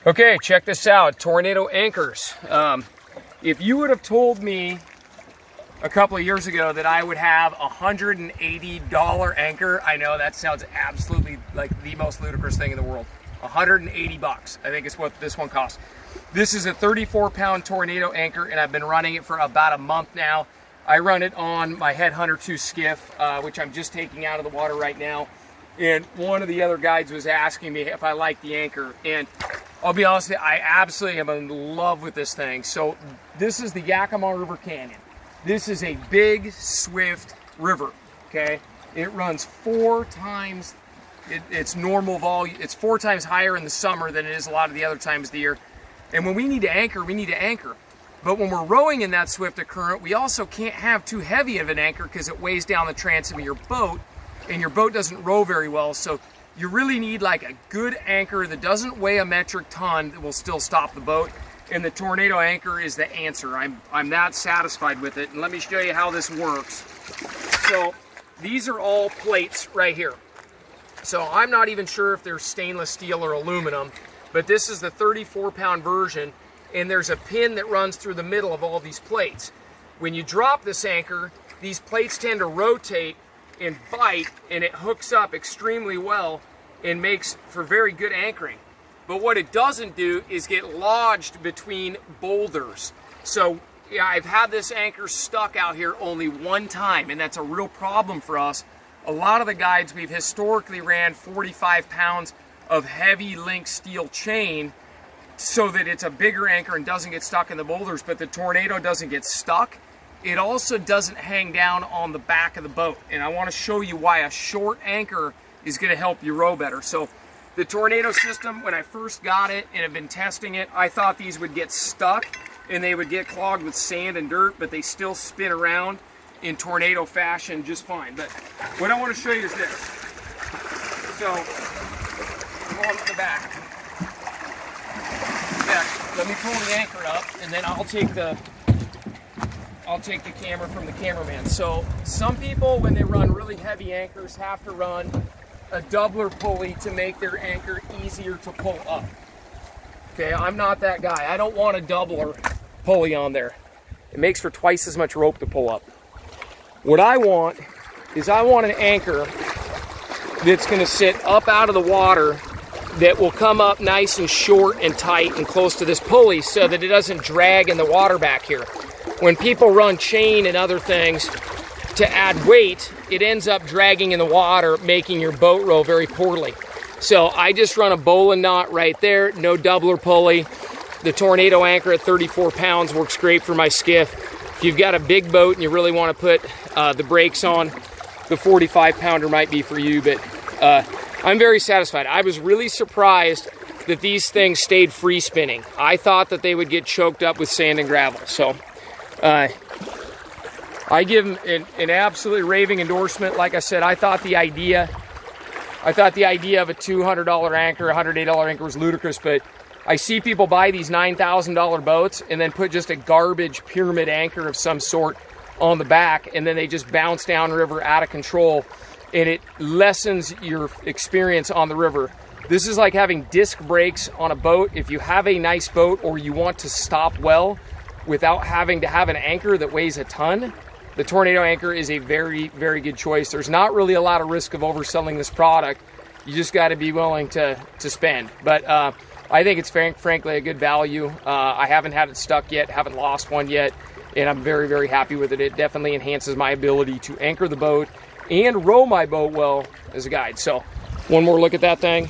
Okay, check this out, Tornado anchors. If you would have told me a couple of years ago that I would have a $180 anchor, I know that sounds absolutely like the most ludicrous thing in the world. 180 bucks, I think is what this one costs. This is a 34-pound Tornado anchor, and I've been running it for about a month now. I run it on my Headhunter 2 skiff, which I'm just taking out of the water right now. And one of the other guides was asking me if I like the anchor, and I'll be honest with you, I absolutely am in love with this thing. So this is the Yakima River Canyon. This is a big, swift river, okay? It runs 4 times its normal volume. It's 4 times higher in the summer than it is a lot of the other times of the year. And when we need to anchor, we need to anchor. But when we're rowing in that swift current, we also can't have too heavy of an anchor because it weighs down the transom of your boat, and your boat doesn't row very well. So you really need like a good anchor that doesn't weigh a metric ton that will still stop the boat. And the Tornado anchor is the answer. I'm that satisfied with it. And let me show you how this works. So these are all plates right here. So I'm not even sure if they're stainless steel or aluminum, but this is the 34-pound version, and there's a pin that runs through the middle of all these plates. When you drop this anchor, these plates tend to rotate and bite, and it hooks up extremely well and makes for very good anchoring. But what it doesn't do is get lodged between boulders. So yeah, I've had this anchor stuck out here only one time, and that's a real problem for us. A lot of the guides, we've historically ran 45 pounds of heavy link steel chain so that it's a bigger anchor and doesn't get stuck in the boulders, but the Tornado doesn't get stuck. It also doesn't hang down on the back of the boat. And I want to show you why a short anchor is going to help you row better. So the Tornado system, when I first got it and have been testing it, I thought these would get stuck and they would get clogged with sand and dirt, but they still spin around in Tornado fashion just fine. But what I want to show you is this. So, go on to the back. Next, let me pull the anchor up, and then I'll take the camera from the cameraman. So some people, when they run really heavy anchors, have to run a doubler pulley to make their anchor easier to pull up. Okay, I'm not that guy. I don't want a doubler pulley on there. It makes for twice as much rope to pull up. What I want is I want an anchor that's going to sit up out of the water that will come up nice and short and tight and close to this pulley so that it doesn't drag in the water back here. When people run chain and other things to add weight, it ends up dragging in the water, making your boat row very poorly. So I just run a bowline knot right there, no doubler pulley. The Tornado anchor at 34 pounds works great for my skiff. If you've got a big boat and you really want to put the brakes on, the 45-pounder might be for you, but I'm very satisfied. I was really surprised that these things stayed free spinning. I thought that they would get choked up with sand and gravel. So I give them an absolutely raving endorsement. Like I said, I thought the idea of a $200 anchor, $180 anchor was ludicrous, but I see people buy these $9,000 boats and then put just a garbage pyramid anchor of some sort on the back, and then they just bounce downriver out of control, and it lessens your experience on the river. This is like having disc brakes on a boat. If you have a nice boat or you want to stop well without having to have an anchor that weighs a ton, the Tornado anchor is a very, very good choice. There's not really a lot of risk of overselling this product. You just got to be willing to spend. But I think it's frankly a good value. I haven't had it stuck yet, haven't lost one yet, and I'm very, very happy with it. It definitely enhances my ability to anchor the boat and row my boat well as a guide. So one more look at that thing.